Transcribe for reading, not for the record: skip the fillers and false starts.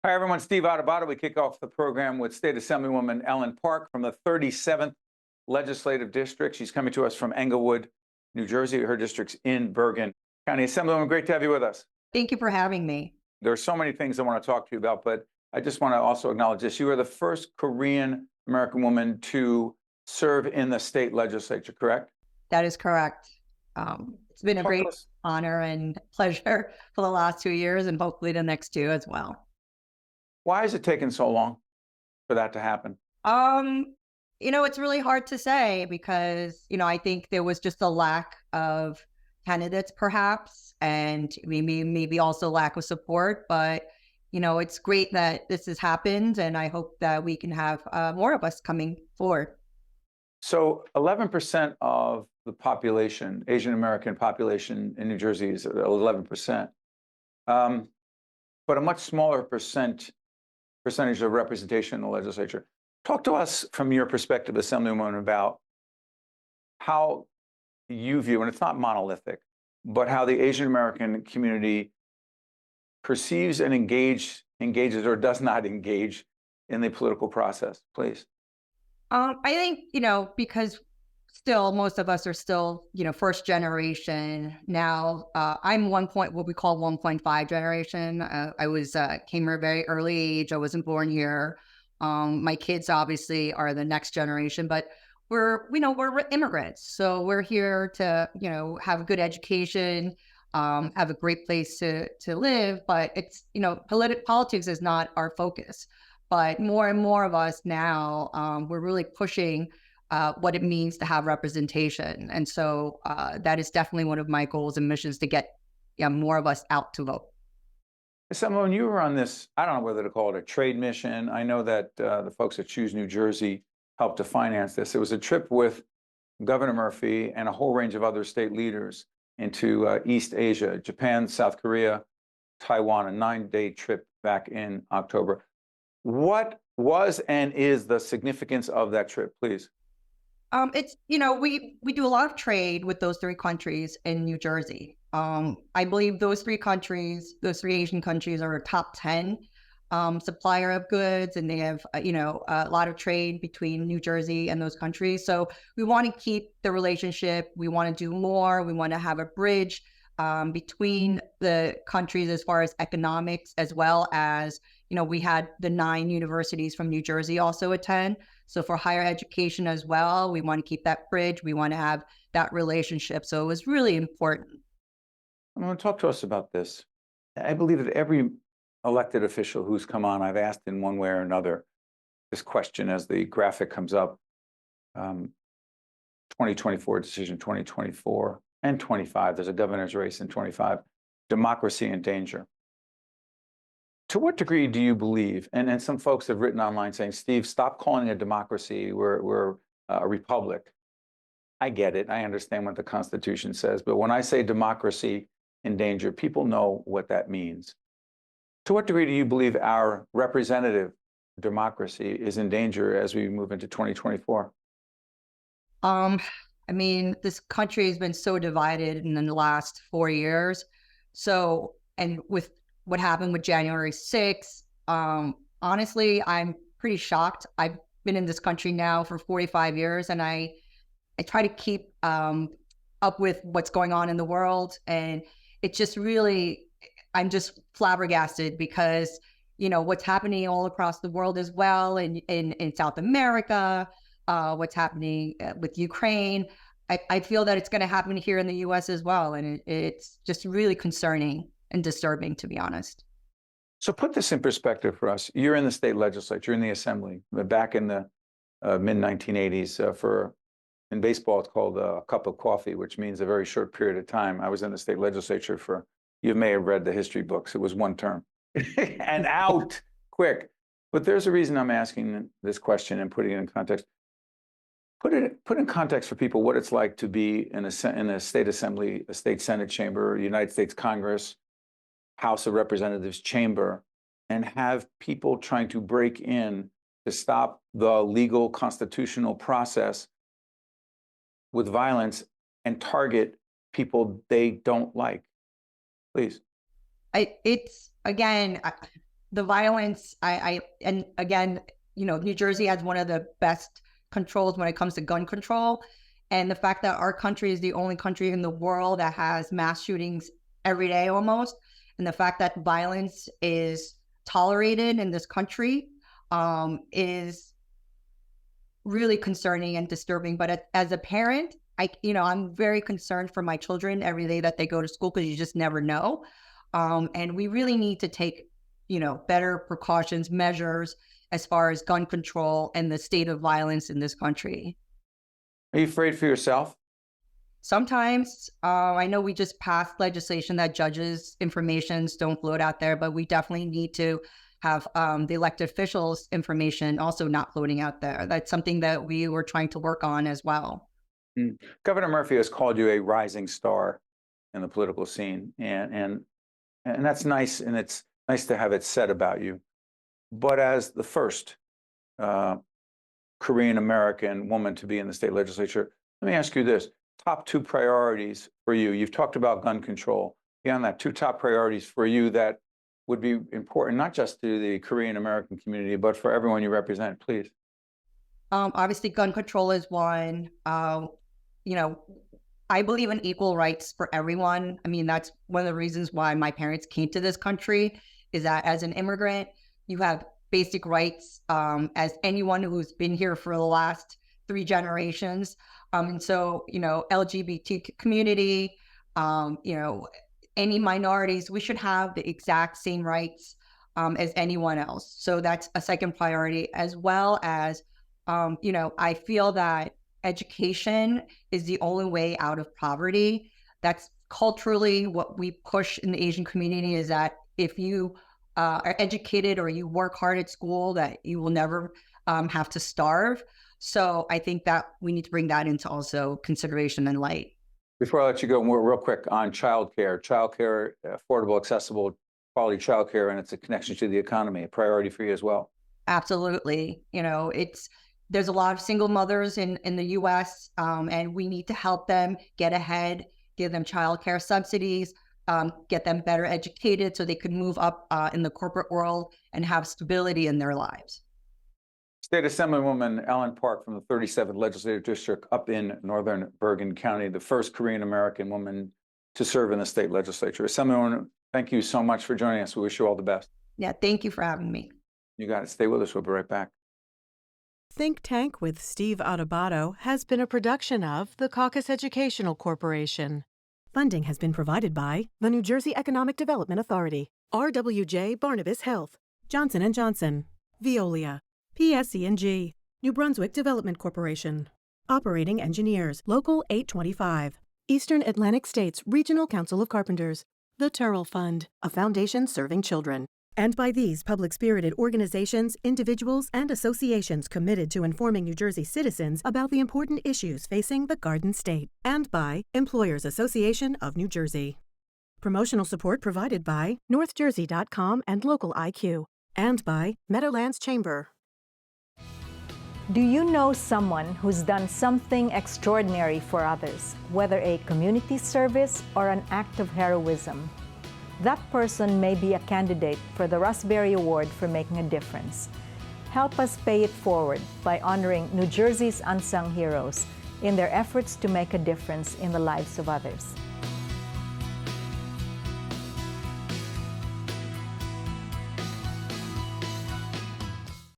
Hi, everyone. Steve Adubato. We kick off the program with State Assemblywoman Ellen Park from the 37th Legislative District. She's coming to us from Englewood, New Jersey. Her district's in Bergen County. Assemblywoman, great to have you with us. Thank you for having me. There are so many things I want to talk to you about, but I just want to also acknowledge this. You are the first Korean American woman to serve in the state legislature, correct? That is correct. It's been a Talk to great us. honor and pleasure for the last 2 years and hopefully the next 2 as well. Why has it taken so long for that to happen? It's really hard to say because, I think there was just a lack of candidates perhaps, and maybe also lack of support, but it's great that this has happened, and I hope that we can have more of us coming forward. So 11% of the population, Asian American population in New Jersey is 11%, but a much smaller percentage of representation in the legislature. Talk to us from your perspective, Assemblywoman, about how you view, and it's not monolithic, but how the Asian American community perceives and engages or does not engage in the political process, please. I think, because still most of us are still, first generation now. I'm what we call 1.5 generation. I came here at a very early age. I wasn't born here. My kids obviously are the next generation, but we're immigrants. So we're here to, have a good education, have a great place to live, but it's, politics is not our focus. But more and more of us now, we're really pushing what it means to have representation. And so that is definitely one of my goals and missions, to get more of us out to vote. When you were on this, I don't know whether to call it a trade mission. I know that the folks at Choose New Jersey helped to finance this. It was a trip with Governor Murphy and a whole range of other state leaders into East Asia, Japan, South Korea, Taiwan, a 9-day trip back in October. What was and is the significance of that trip, please? It's, we do a lot of trade with those 3 countries in New Jersey. I believe those 3 Asian countries are a top 10 supplier of goods, and they have, a lot of trade between New Jersey and those countries. So we want to keep the relationship. We want to do more. We want to have a bridge between the countries as far as economics, as well as, we had the 9 universities from New Jersey also attend. So for higher education as well, we want to keep that bridge. We want to have that relationship. So it was really important. I want to talk to us about this. I believe that every elected official who's come on, I've asked in one way or another this question as the graphic comes up. 2024 decision, 2024 and 25. There's a governor's race in 25. Democracy in danger. To what degree do you believe, and some folks have written online saying, Steve, stop calling it a democracy, we're a republic. I get it. I understand what the Constitution says. But when I say democracy in danger, people know what that means. To what degree do you believe our representative democracy is in danger as we move into 2024? This country has been so divided in the last 4 years. So, and with what happened with January 6th, honestly, I'm pretty shocked. I've been in this country now for 45 years, and I try to keep up with what's going on in the world. And it just really, I'm just flabbergasted because, what's happening all across the world as well, in South America, what's happening with Ukraine. I feel that it's going to happen here in the U.S. as well. And it's just really concerning and disturbing, to be honest. So put this in perspective for us. You're in the state legislature, in the assembly, back in the mid-1980s. In baseball, it's called a cup of coffee, which means a very short period of time. I was in the state legislature you may have read the history books. It was 1 term and out quick. But there's a reason I'm asking this question and putting it in context. Put in context for people what it's like to be in a state assembly, a state Senate chamber, United States Congress, House of Representatives chamber, and have people trying to break in to stop the legal constitutional process with violence and target people they don't like. Please. It's, again, the violence, and again, New Jersey has one of the best controls when it comes to gun control. And the fact that our country is the only country in the world that has mass shootings every day almost, and the fact that violence is tolerated in this country is really concerning and disturbing. But as a parent, I'm very concerned for my children every day that they go to school, because you just never know. And we really need to take, better precautions, measures as far as gun control and the state of violence in this country. Are you afraid for yourself? Sometimes. I know we just passed legislation that judges' informations don't float out there, but we definitely need to have the elected officials' information also not floating out there. That's something that we were trying to work on as well. Governor Murphy has called you a rising star in the political scene, and that's nice, and it's nice to have it said about you. But as the first Korean American woman to be in the state legislature, let me ask you this: top 2 priorities for you. You've talked about gun control. Beyond that, 2 top priorities for you that would be important, not just to the Korean American community, but for everyone you represent, please. Obviously, gun control is one. I believe in equal rights for everyone. I mean, that's one of the reasons why my parents came to this country, is that as an immigrant, you have basic rights as anyone who's been here for the last 3 generations. And so, LGBT community, any minorities, we should have the exact same rights as anyone else. So that's a second priority, as well as, I feel that education is the only way out of poverty. That's culturally what we push in the Asian community, is that if you are educated or you work hard at school, that you will never have to starve. So I think that we need to bring that into also consideration and light. Before I let you go, real quick on childcare, affordable, accessible, quality childcare, and it's a connection to the economy, a priority for you as well. Absolutely. There's a lot of single mothers in the U.S., and we need to help them get ahead, give them childcare subsidies, get them better educated so they could move up in the corporate world and have stability in their lives. State Assemblywoman Ellen Park from the 37th Legislative District up in Northern Bergen County, the first Korean American woman to serve in the state legislature. Assemblywoman, thank you so much for joining us. We wish you all the best. Yeah, thank you for having me. You got it. Stay with us. We'll be right back. Think Tank with Steve Adubato has been a production of the Caucus Educational Corporation. Funding has been provided by the New Jersey Economic Development Authority, RWJ Barnabas Health, Johnson & Johnson, Veolia, PSE&G, New Brunswick Development Corporation. Operating Engineers, Local 825, Eastern Atlantic States Regional Council of Carpenters, the Turrell Fund, a foundation serving children. And by these public-spirited organizations, individuals, and associations committed to informing New Jersey citizens about the important issues facing the Garden State. And by Employers Association of New Jersey. Promotional support provided by NorthJersey.com and Local IQ. And by Meadowlands Chamber. Do you know someone who's done something extraordinary for others, whether a community service or an act of heroism? That person may be a candidate for the Raspberry Award for making a difference. Help us pay it forward by honoring New Jersey's unsung heroes in their efforts to make a difference in the lives of others.